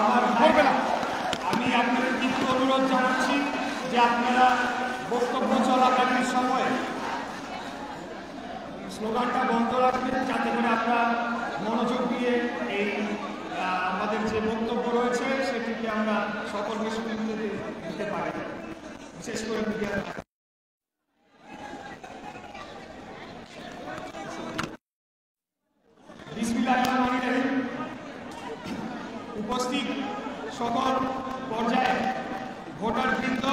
আমার আমি আপনাদের কিন্তু অনুরোধ জানাচ্ছি যে আপনারা বক্তব্য চলাকালীন সময়ে স্লোগানটা বন্ধ রাখবেন, যাতে করে আমরা মনোযোগ দিয়ে এই আমাদের যে বক্তব্য রয়েছে সেটিকে আমরা সকলকে শুনতে দিতে পারি, বিশেষ করে মিডিয়া। উপস্থিত সকল পর্যায়ে ভোটারবৃন্দ,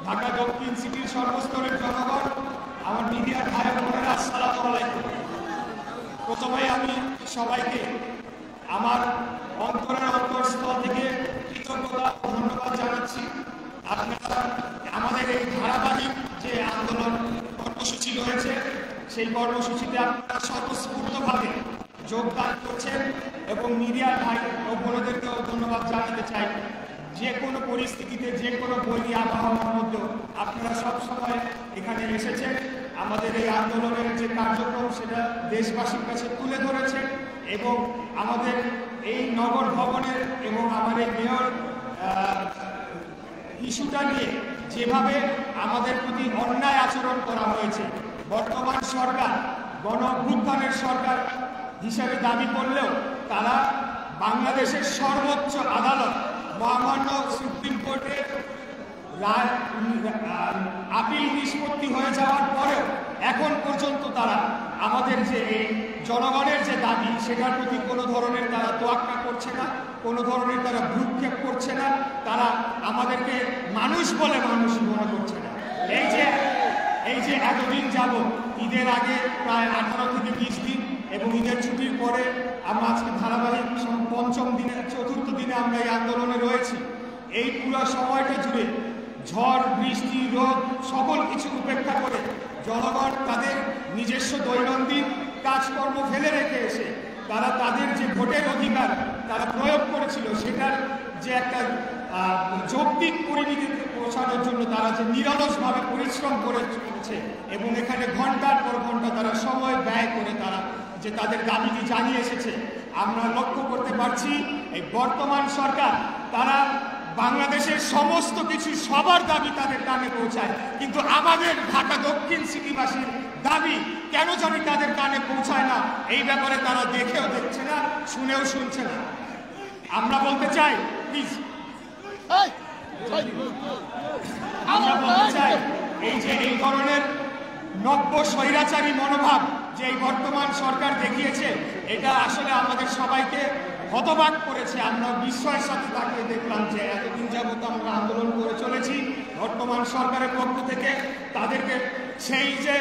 ঢাকা দক্ষিণ সিটির সর্বস্তরের জনগণ, আমার মিডিয়ার ভাই বোনেরা, আসসালামু আলাইকুম। প্রথমে আমি সবাইকে আমার অন্তরের অন্তঃস্থল থেকে কৃতজ্ঞতা ও ধন্যবাদ জানাচ্ছি। আপনারা আমাদের এই ধারাবাহিক যে আন্দোলন কর্মসূচি রয়েছে সেই কর্মসূচিতে আপনারা স্বতঃস্ফূর্তভাবে যোগদান করছেন এবং মিডিয়ার ভাই ও বোনদেরকেও ধন্যবাদ জানাতে চাই। যে কোনো পরিস্থিতিতে, যে কোনো বৈরী আবহাওয়ার মধ্যেও আপনারা সবসময় এখানে এসেছেন, আমাদের এই আন্দোলনের যে কার্যক্রম সেটা দেশবাসীর কাছে তুলে ধরেছেন এবং আমাদের এই নগর ভবনের এবং আমাদের মেয়র ইস্যুটা নিয়ে যেভাবে আমাদের প্রতি অন্যায় আচরণ করা হয়েছে, বর্তমান সরকার গণ অভ্যুত্থানের সরকার হিসাবে দাবি করলেও তারা বাংলাদেশের সর্বোচ্চ আদালত মহামান্য সুপ্রিম কোর্টের রায় আপিল নিষ্পত্তি হয়ে যাওয়ার পরেও এখন পর্যন্ত তারা আমাদের যে এই জনগণের যে দাবি সেটার প্রতি কোনো ধরনের তারা তোয়াক্কা করছে না, কোনো ধরনের তারা ভ্রুক্ষেপ করছে না, তারা আমাদেরকে মানুষ বলে মানুষ মনে করছে না। এই যে এতদিন যাব, ঈদের আগে প্রায় 18 থেকে 20 দিন এবং ঈদের ছুটির পরে আমরা আজকে ধারাবাহিক পঞ্চম দিনে, চতুর্থ দিনে আমরা এই আন্দোলনে রয়েছি। এই পুরো সময়টা জুড়ে ঝড়, বৃষ্টি, রোদ সকল কিছু উপেক্ষা করে জনগণ তাদের নিজস্ব দৈনন্দিন কাজকর্ম ফেলে রেখে এসে তারা তাদের যে ভোটের অধিকার তারা প্রয়োগ করেছিল সেটার যে একটা যৌক্তিক পরিণতিতে পৌঁছানোর জন্য তারা যে নিরলসভাবে পরিশ্রম করে চলেছে এবং এখানে ঘন্টার পর ঘন্টা তারা সময় ব্যয় করে তারা যে তাদের দাবিটি জানিয়ে এসেছে, আমরা লক্ষ্য করতে পারছি এই বর্তমান সরকার তারা বাংলাদেশের সমস্ত কিছু সবার দাবি তাদের কানে পৌঁছায়, কিন্তু আমাদের ঢাকা দক্ষিণ সিটিবাসীর দাবি কেন জানি তাদের কানে পৌঁছায় না। এই ব্যাপারে তারা দেখেও দেখছে না, শুনেও শুনছে না। আমরা বলতে চাই, প্লিজ আমরা বলতে চাই এই যে এই ধরনের নব্য স্বৈরাচারী মনোভাব যে এই বর্তমান সরকার দেখিয়েছে, এটা আসলে আমাদের সবাইকে হতবাক করেছে। আমরা বিস্ময়ের সাথে তাকিয়ে দেখলাম যে এতদিন যাবত আমরা আন্দোলন করে চলেছি, বর্তমান সরকারের পক্ষ থেকে তাদেরকে সেই যে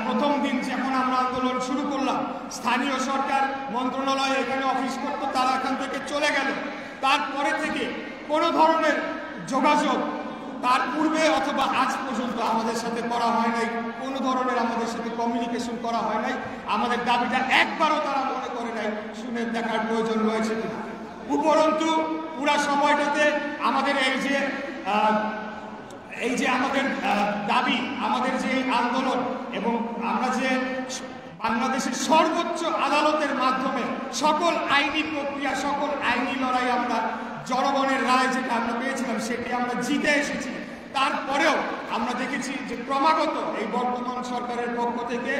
প্রথম দিন যখন আমরা আন্দোলন শুরু করলাম, স্থানীয় সরকার মন্ত্রণালয় এখানে অফিস করতো, তারা এখান থেকে চলে গেল। তারপরে থেকে কোনো ধরনের যোগাযোগ তার পূর্বে অথবা আজ পর্যন্ত আমাদের সাথে করা হয় নাই, কোনো ধরনের আমাদের সাথে কমিউনিকেশন করা হয় নাই। আমাদের দাবিটা একবারও তারা মনে করে নাই শুনে দেখার প্রয়োজন রয়েছে কিনা। উপরন্তু পুরা সময়টাতে আমাদের এই যে আমাদের দাবি, আমাদের যে আন্দোলন এবং আমরা যে বাংলাদেশের সর্বোচ্চ আদালতের মাধ্যমে সকল আইনি প্রক্রিয়া, সকল আইনি লড়াই আমরা জনগণের রায় যেটা আমরা পেয়েছিলাম সেটি আমরা জিতে এসেছি। তারপরেও আমরা দেখেছি যে ক্রমাগত এই বর্তমান সরকারের পক্ষ থেকে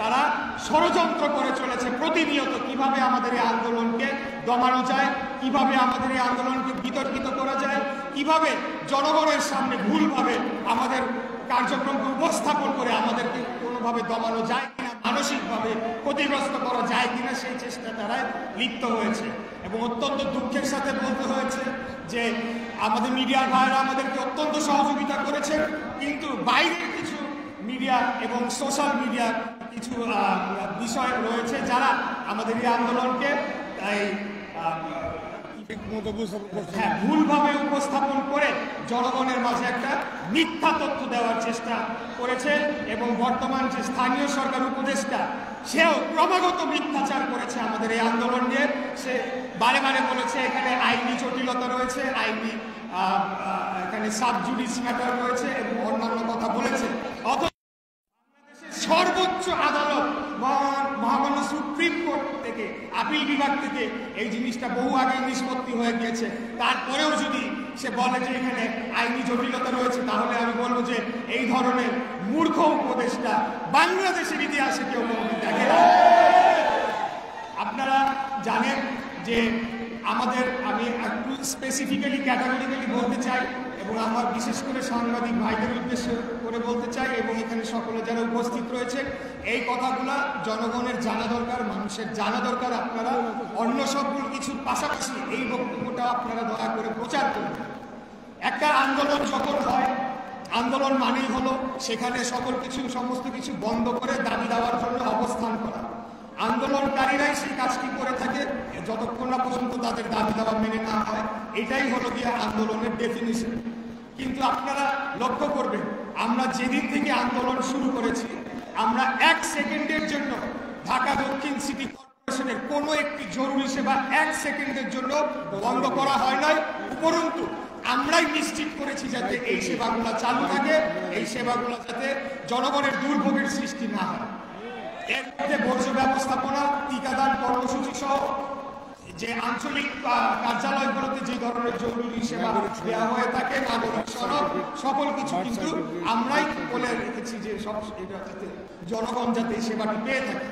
তারা ষড়যন্ত্র করে চলেছে প্রতিনিয়ত, কিভাবে আমাদের এই আন্দোলনকে দমানো যায়, কিভাবে আমাদের এই আন্দোলনকে বিতর্কিত করা যায়, কিভাবে জনগণের সামনে ভুলভাবে আমাদের কার্যক্রমকে উপস্থাপন করে আমাদেরকে কোনোভাবে দমানো যায় কিনা, মানসিকভাবে ক্ষতিগ্রস্ত করা যায় কিনা, সেই চেষ্টা তারা লিপ্ত হয়েছে। এবং অত্যন্ত দুঃখের সাথে বলতে হয়েছে যে আমাদের মিডিয়ার ভাইরা আমাদেরকে অত্যন্ত সহযোগিতা করেছে, কিন্তু বাইরের কিছু মিডিয়া এবং সোশ্যাল মিডিয়ার কিছু বিষয় রয়েছে যারা আমাদের এই আন্দোলনকে ভুলভাবে উপস্থাপন করে জনগণের মাঝে একটা মিথ্যা তথ্য দেওয়ার চেষ্টা করেছে। এবং বর্তমান যে স্থানীয় সরকার উপদেষ্টা, সেও ক্রমাগত মিথ্যাচার করেছে আমাদের এই আন্দোলন নিয়ে। সে বারে বারে বলেছে এখানে আইনি জটিলতা রয়েছে, আইনি এখানে সাব জুডিস ম্যাটার রয়েছে এবং অন্যান্য কথা বলেছে। অথচ বাংলাদেশের সর্বোচ্চ আদালত মহামান্য সুপ্রিম কোর্ট থেকে আপিল বিভাগ থেকে এই জিনিসটা বহু আগে নিষ্পত্তি হয়ে গিয়েছে। তারপরেও যদি সে বলে যে এখানে আইনি জটিলতা রয়েছে, তাহলে আমি বলবো যে এই ধরনের মূর্খ উপদেষ্টা বাংলাদেশের ইতিহাসে কেউ কোনোদিন দেখে না। আপনারা জানেন যে আমি একটু স্পেসিফিক্যালি ক্যাটাগরিক্যালি বলতে চাই এবং আমার বিশেষ করে সাংবাদিক ভাইদের উদ্দেশ্য করে বলতে চাই এবং এখানে সকলে যারা উপস্থিত রয়েছে, এই কথাগুলো জনগণের জানা দরকার, মানুষের জানা দরকার। আপনারা অন্য সবগুলো কিছুর পাশাপাশি এই বক্তব্যটা আপনারা দয়া করে প্রচার করবেন। একটা আন্দোলন যখন হয়, আন্দোলন মানেই হলো সেখানে সমস্ত কিছু বন্ধ করে দাবি দেওয়ার জন্য অবস্থান করা। আন্দোলনকারীরাই সেই কাজটি করে থাকে যতক্ষণ না পর্যন্ত তাদের দাবি দাবা মেনে না হয়। এটাই হলো গিয়ে আন্দোলনের ডেফিনিশন। কিন্তু আপনারা লক্ষ্য করবেন, আমরা যেদিন থেকে আন্দোলন শুরু করেছি, আমরা 1 সেকেন্ডের জন্য ঢাকা দক্ষিণ সিটি কর্পোরেশনের কোনো একটি জরুরি সেবা 1 সেকেন্ডের জন্য বন্ধ করা হয় নাই। উপরন্তু আমরাই নিশ্চিত করেছি যাতে এই সেবাগুলো চালু থাকে, এই সেবাগুলো যাতে জনগণের দুর্ভোগের সৃষ্টি না হয়। এর মধ্যে বর্জ্য ব্যবস্থাপনা, টিকাদান কর্মসূচি সহ যে আঞ্চলিক কার্যালয়গুলোতে যে ধরনের জরুরি সেবা দেওয়া হয়ে থাকে, নাগরিক সনদ, সকল কিছু কিন্তু আমরাই বলে রেখেছি যে জনগণ যাতে এই সেবাটি পেয়ে থাকে।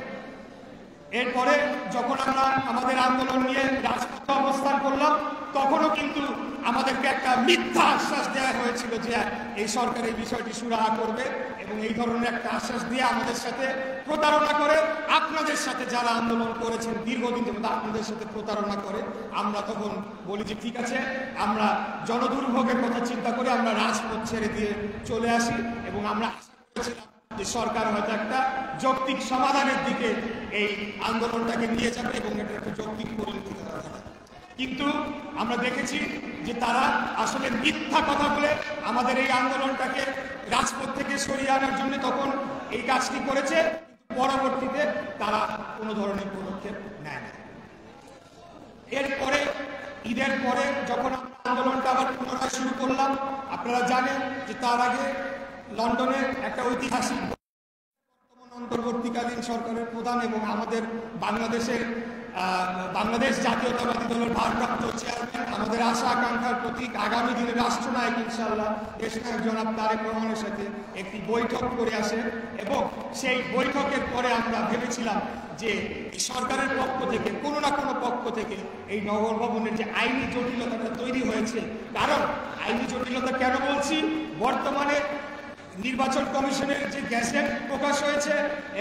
এরপরে যখন আমরা আমাদের আন্দোলন নিয়ে রাজপথে অবস্থান করলাম, তখনও কিন্তু আমাদেরকে একটা মিথ্যা আশ্বাস দেওয়া হয়েছিল যে এই সরকার এই বিষয়টি সুরাহা করবে এবং এই ধরনের একটা আশ্বাস দিয়ে আমাদের সাথে প্রতারণা করে, আপনাদের সাথে যারা আন্দোলন করেছেন দীর্ঘদিন যাবত আপনাদের সাথে প্রতারণা করে। আমরা তখন বলি যে ঠিক আছে, আমরা জনদুর্ভোগের কথা চিন্তা করে আমরা রাজপথ ছেড়ে দিয়ে চলে আসি এবং আমরা আশা করেছিলাম যে সরকার হয়তো একটা যৌক্তিক সমাধানের দিকে এই আন্দোলনটাকে নিয়ে যাবে এবং এটা একটা যৌক্তিক পরিণতি হবে। কিন্তু আমরা দেখেছি যে তারা আসলে মিথ্যা কথা বলে আমাদের এই আন্দোলনটাকে রাজপথ থেকে সরিয়ে আনার জন্য তখন এই কাজটি করেছে। পরবর্তীতে তারা কোনো ধরনের পদক্ষেপ নেয় না। এরপরে ঈদের পরে যখন আন্দোলনটা আবার পুনরায় শুরু করলাম, আপনারা জানেন যে তার আগে লন্ডনে একটা ঐতিহাসিক অন্তর্বর্তীকালীন সরকারের প্রধান এবং আমাদের বাংলাদেশ জাতীয়তাবাদী দলের ভারপ্রাপ্ত চেয়ারম্যান, আমাদের আশা আকাঙ্ক্ষার প্রতীক, আগামী দিনে রাষ্ট্রনায়ক ইনশাআল্লাহ দেশনায়ক জনাব তারেক রহমানের সাথে একটি বৈঠক করে আসে এবং সেই বৈঠকের পরে আমরা ভেবেছিলাম যে সরকারের পক্ষ থেকে কোনো না কোনো পক্ষ থেকে এই নগর ভবনের যে আইনি জটিলতাটা তৈরি হয়েছে, কারণ আইনি জটিলতা কেন বলছি, বর্তমানে নির্বাচন কমিশনের যে গ্যাজেট প্রকাশ হয়েছে,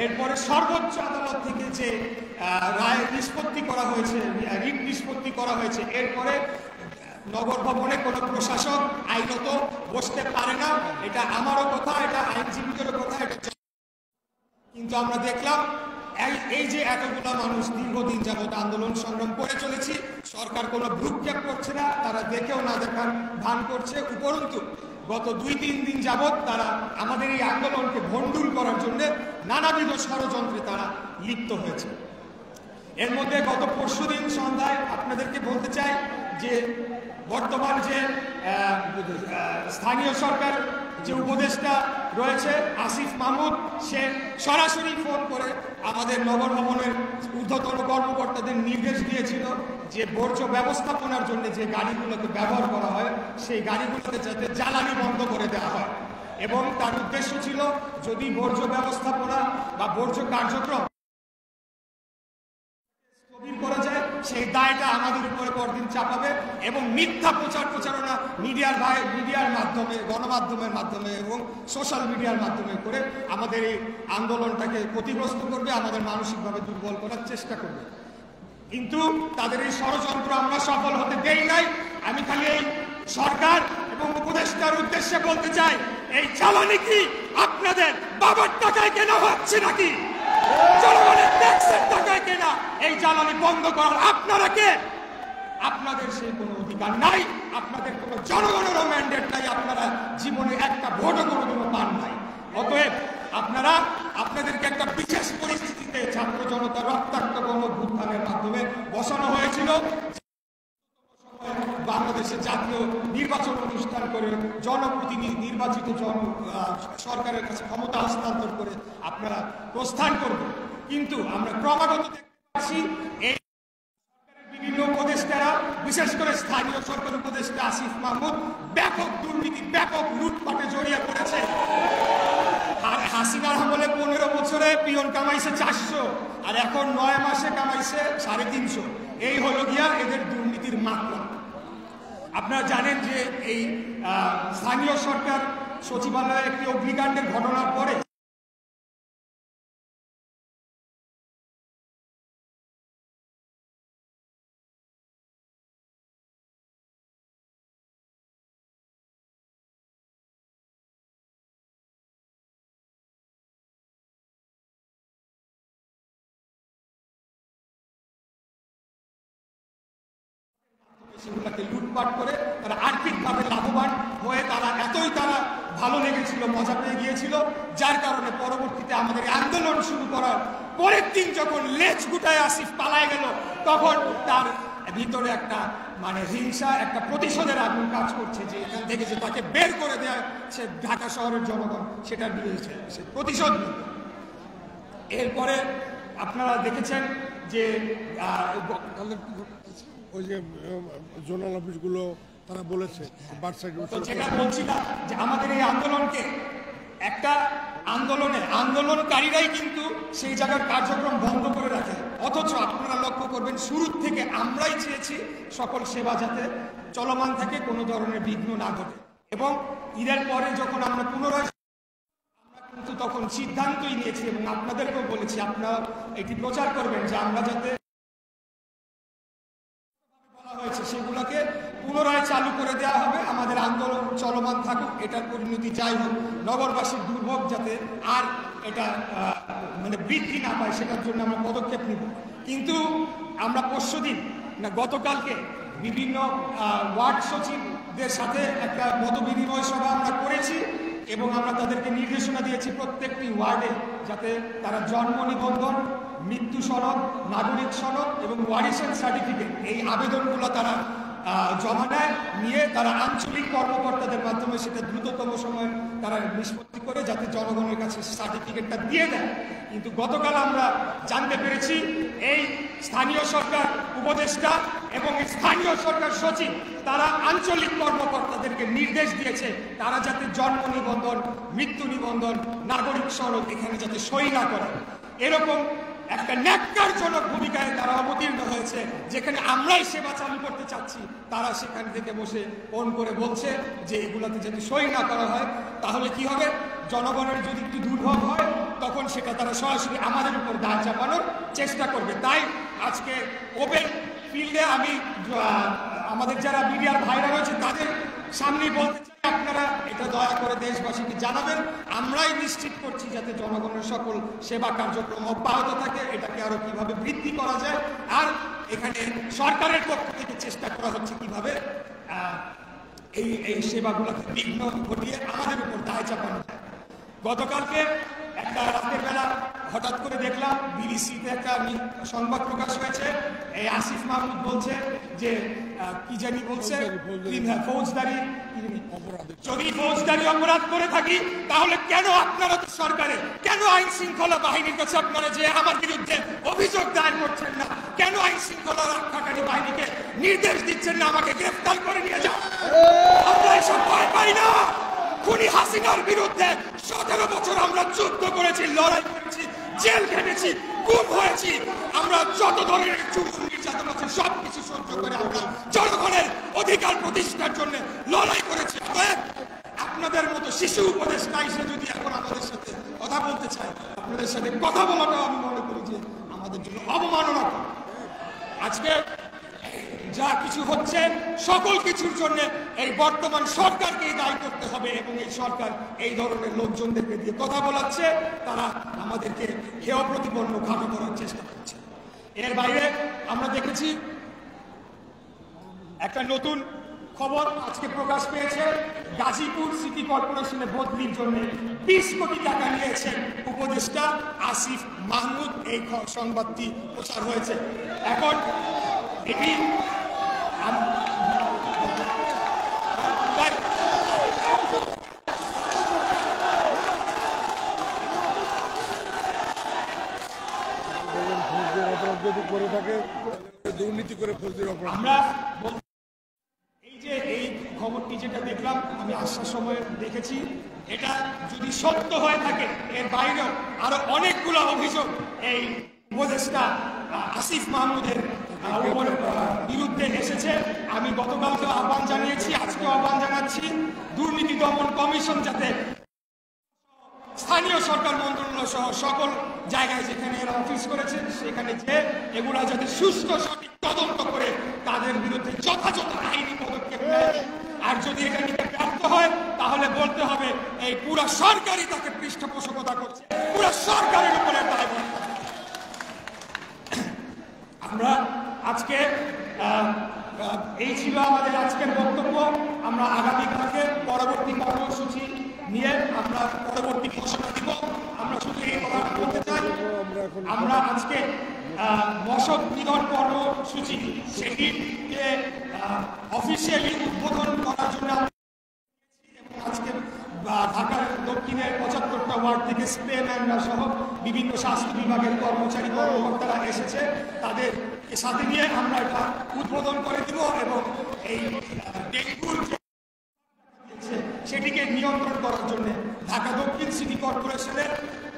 এরপরে সর্বোচ্চ আদালত থেকে যে রায় নিষ্পত্তি করা হয়েছে, রিট নিষ্পত্তি করা হয়েছে, এরপরে নগর ভবনে কোনো প্রশাসক আইনত বসতে পারে না। এটা আমারও কথা, এটা আইনজীবীদেরও কথা। এটা কিন্তু আমরা দেখলাম এই যে এতগুলো মানুষ দীর্ঘদিন যাবত আন্দোলন সংগ্রাম করে চলেছি, সরকার কোনো ভ্রুক্ষেপ করছে না, তারা দেখেও না দেখার ভান করছে। উপরন্তু গত 2-3 দিন যাবৎ তারা আমাদের এই আন্দোলনকে ভণ্ডুল করার জন্য নানাবিধ ষড়যন্ত্রে তারা লিপ্ত হয়েছে। এর মধ্যে গত পরশুদিন সন্ধ্যায় আপনাদেরকে বলতে চাই যে বর্তমান যে স্থানীয় সরকার যে উপদেষ্টা রয়েছে আসিফ মাহমুদ, সে সরাসরি ফোন করে আমাদের নগর ভবনের ঊর্ধ্বতন কর্মকর্তাদের নির্দেশ দিয়েছিল যে বর্জ্য ব্যবস্থাপনার জন্য যে গাড়িগুলোকে ব্যবহার করা হয় সেই গাড়িগুলোতে যাতে জ্বালানি বন্ধ করে দেওয়া হয় এবং তার উদ্দেশ্য ছিল যদি বর্জ্য ব্যবস্থাপনা বা বর্জ্য কার্যক্রম করা যায় সেই দায়টা আমাদের উপরে পরদিন চাপাবে এবং মিথ্যা প্রচারণা মিডিয়ার মাধ্যমে, গণমাধ্যমের মাধ্যমে এবং সোশ্যাল মিডিয়ার মাধ্যমে করে আমাদের এই আন্দোলনটাকে ক্ষতিগ্রস্ত করবে, আমাদের মানসিকভাবে দুর্বল করার চেষ্টা করবে। কিন্তু তাদের এই ষড়যন্ত্র আমরা সফল হতে দেই নাই। আমি খালি এই সরকার এবং উপদেষ্টার উদ্দেশ্যে বলতে চাই, এই জ্বালানি কি আপনাদের বাবার টাকায় কেনা হচ্ছে নাকি? জনগণের ট্যাক্সের টাকায় কেনা এই জ্বালানি বন্ধ করার আপনারা কে? আপনাদের সেই কোনো অধিকার নাই, আপনাদের কোনো জনগণের ম্যান্ডেট নাই, আপনারা জীবনে একটা ভোটও কোনোদিন পান নাই। অতএব আপনাদেরকে একটা বিশেষ পরিস্থিতিতে ছাত্র জনতা রক্তাক্ত গণঅভ্যুত্থানের মাধ্যমে বসানো হয়েছিল। বাংলাদেশের জাতীয় নির্বাচন অনুষ্ঠান করে জনপ্রতিনিধি নির্বাচিত সরকারের কাছে ক্ষমতা হস্তান্তর করে আপনারা প্রস্থান করবেন। কিন্তু আমরা ক্রমাগত দেখতে পাচ্ছি এই বিশেষ করে স্থানীয় সরকার উপদেষ্টা আসিফ মাহমুদ ব্যাপক দুর্নীতি, ব্যাপক লুটপাটে জড়িয়ে পড়েছে। আর হাসিনার আমলে 15 বছরে পিয়ন কামাইছে 400, আর এখন 9 মাসে কামাইছে 350। এই হলো গিয়া এদের দুর্নীতির মাত্রা। আপনারা জানেন যে এই স্থানীয় সরকার সচিবালয়ে একটি অগ্নিকাণ্ডের ঘটনার পরে সেগুলোকে লুটপাট করে তারা আর্থিকভাবে লাভবান হয়ে তারা ভালো লেগেছিল, মজা পেয়ে গিয়েছিল, যার কারণে পরবর্তীতে আমাদের আন্দোলন শুরু করার পরের দিন যখন লেজ গুটায় আসিফ পালায় গেল, তখন তার ভিতরে একটা হিংসা, একটা প্রতিশোধের আগুন কাজ করছে, যে এখান থেকে যে তাকে বের করে দেওয়া সে ঢাকা শহরের জনগণ সেটার বিরুদ্ধে সে প্রতিশোধ নিল। এরপরে আপনারা দেখেছেন যে ওই যে জোনাল অফিসগুলো তারা বলেছে যেটা বলছিলাম যে আমাদের এই আন্দোলনকে একটা আন্দোলনকারীরাই কিন্তু সেই জায়গার কার্যক্রম বন্ধ করে রাখে, অথচ আপনারা লক্ষ্য করবেন শুরু থেকে আমরাই চেয়েছি সকল সেবা যাতে চলমান থাকে, কোনো ধরনের বিঘ্ন না ঘটে। এবং ঈদের পরে যখন আমরা পুনরায় কিন্তু তখন সিদ্ধান্তই নিয়েছি এবং আপনাদেরকেও বলেছি আপনারা এটি প্রচার করবেন যে আমরা যাতে হয়েছে সেগুলোকে পুনরায় চালু করে দেওয়া হবে, আমাদের আন্দোলন চলমান থাকুক, এটার পরিণতি যাই হোক, নগরবাসীর দুর্ভোগ যাতে আর এটা বৃদ্ধি না পায় সেটার জন্য আমরা পদক্ষেপ নিব। কিন্তু আমরা পরশুদিন গতকালকে বিভিন্ন ওয়ার্ড সচিবদের সাথে একটা মত বিনিময় সভা আমরা করেছি এবং আমরা তাদেরকে নির্দেশনা দিয়েছি প্রত্যেকটি ওয়ার্ডে যাতে তারা জন্ম নিবন্ধন, মৃত্যু সনদ, নাগরিক সনদ এবং ওয়ারিশন সার্টিফিকেট এই আবেদনগুলো তারা জমা নেয়, নিয়ে তারা আঞ্চলিক কর্মকর্তাদের মাধ্যমে সেটা দ্রুততম সময়ে তারা নিষ্পত্তি করে যাতে জনগণের কাছে সার্টিফিকেটটা দিয়ে দেয়। কিন্তু গতকাল আমরা জানতে পেরেছি এই স্থানীয় সরকার উপদেষ্টা এবং স্থানীয় সরকার সচিব তারা আঞ্চলিক কর্মকর্তাদেরকে নির্দেশ দিয়েছে তারা যাতে জন্ম নিবন্ধন, মৃত্যু নিবন্ধন, নাগরিক সনদ এখানে যাতে সই না করে। এরকম একটা ন্যাক্কারজনক ভূমিকায় তারা অবতীর্ণ হয়েছে, যেখানে আমরাই সেবা চালু করতে চাচ্ছি তারা সেখান থেকে বসে ফোন করে বলছে যে এগুলোতে যদি সই না করা হয় তাহলে কি হবে, জনগণের যদি একটু দুর্ভোগ হয় তখন সেটা তারা সরাসরি আমাদের উপর দায় চাপানোর চেষ্টা করবে। তাই আজকে ওপেন ফিল্ডে আমি আমাদের যারা মিডিয়ার ভাইরা রয়েছে তাদের সামনেই বলতে চাই আপনারা এটা দয়া করে দেশবাসীকে জানাবেন, আমরাই নিশ্চিত করছি যাতে জনগণের সকল সেবা কার্যক্রম অব্যাহত থাকে, এটাকে আরো কিভাবে বৃদ্ধি করা যায়, আর এখানে সরকারের পক্ষ থেকে চেষ্টা করা হচ্ছে কিভাবে এই সেবাগুলোকে বিঘ্ন ঘটিয়ে আমাদের উপর দায় চাপানো যায়। গতকালকে একটা রাতের বেলা হঠাৎ করে দেখলাম বিবিসিতে একটা সংবাদ প্রকাশ হয়েছে, এই আসিফ মাহমুদ বলছে যে কি জানি বলছে ফৌজদারি, যদি ফৌজদারি অপরাধ করে থাকি তাহলে কেন আপনারা তো সরকারে, কেন আইন শৃঙ্খলা বাহিনীর কাছে আপনারা যে আমার বিরুদ্ধে অভিযোগ দায়ের করছেন না, কেন আইন শৃঙ্খলা রক্ষাকারী বাহিনীকে নির্দেশ দিচ্ছেন না আমাকে গ্রেফতার করে নিয়ে যাও? আমরা এসব ভয় পাই না। খুনি হাসিনার বিরুদ্ধে 17 বছর আমরা যুদ্ধ করেছি, লড়াই করেছি, জেল খেটেছি, গুম হয়েছি, আমরা যত ধরনের জুলুম নির্যাতন আছে সবকিছু সহ্য করে আমরা জনগণের অধিকার প্রতিষ্ঠার জন্য লড়াই করেছি। আপনাদের মতো শিশু উপদেষ্টা এসে যদি এখন আমাদের সাথে কথা বলতে চায়, আপনাদের সাথে কথা বলাটাও আমি মনে করি যে আমাদের জন্য অবমাননা। আজকে যা কিছু হচ্ছে সকল কিছুর জন্য এই বর্তমান সরকারকেই দায়ী করতে হবে এবং এই সরকার এই ধরনের লোকজনদেরকে দিয়ে কথা বলাচ্ছে, তারা আমাদেরকে হেয় প্রতিপন্ন খাটো করার চেষ্টা করছে। এর বাইরে আমরা দেখেছি একটা নতুন খবর আজকে প্রকাশ পেয়েছে, গাজীপুর সিটি কর্পোরেশনে বদলির জন্য 20 কোটি টাকা নিয়েছেন উপদেষ্টা আসিফ মাহমুদ, এই সংবাদটি প্রচার হয়েছে। এখন এটি যদি করে থাকে দুর্নীতি করে ফৌজদারি অপরাধ আমরা আমি যেটা দেখলাম, আমি আসার সময় দেখেছি, এটা যদি সত্য হয়ে থাকে এর বাইরেও আরো অনেকগুলো অভিযোগ এই উপদেষ্টা আসিফ মাহমুদের বিরুদ্ধে এসেছে। আমি গতকালকে আহ্বান জানিয়েছি, আজকেও আহ্বান জানাচ্ছি, দুর্নীতি দমন কমিশন যাতে স্থানীয় সরকার মন্ত্রণালয় সহ সকল জায়গায় যেখানে এরা অফিস করেছে সেখানে যে এগুলা যাতে সুষ্ঠু সঠিক তদন্ত করে তাদের বিরুদ্ধে যথাযথ আইনি পদক্ষেপ নেয়। আর যদি এটা নিতে ব্যর্থ হয় তাহলে বলতে হবে এই পুরা সরকারই তাকে পৃষ্ঠপোষকতা করছে, পুরা সরকারের উপরে দায়ভার। আমরা আজকে এই ছিল আমাদের আজকের বক্তব্য। আমরা আগামীকালকে পরবর্তী কর্মসূচি নিয়ে আমরা পরবর্তী ঘোষণা দিব। আমরা শুধু এই কথা বলতে চাই, আমরা আজকে মশক নিধন কর্মসূচি সেটিকে অফিসিয়ালি উদ্বোধন করার জন্য আজকে ঢাকার দক্ষিণের 75টা ওয়ার্ড থেকে স্প্রেম্যানরা সহ বিভিন্ন স্বাস্থ্য বিভাগের কর্মচারী কর্মকর্তারা এসেছে। তাদের সাথে নিয়ে আমরা এটা উদ্বোধন করে দিব এবং এই ডেঙ্গুর সেটিকে নিয়ন্ত্রণ করার জন্য ঢাকা দক্ষিণ সিটি কর্পোরেশনের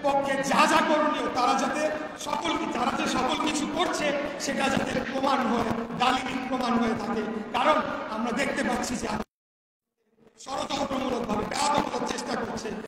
পক্ষে যা যা করণীয় তারা যাতে সকল কিছু করছে সেটা যাতে প্রমাণ হয়ে দালিলিক প্রমাণ হয়ে থাকে। কারণ আমরা দেখতে পাচ্ছি যে ষড়যন্ত্রমূলকভাবে ব্যাহত করার চেষ্টা করছে।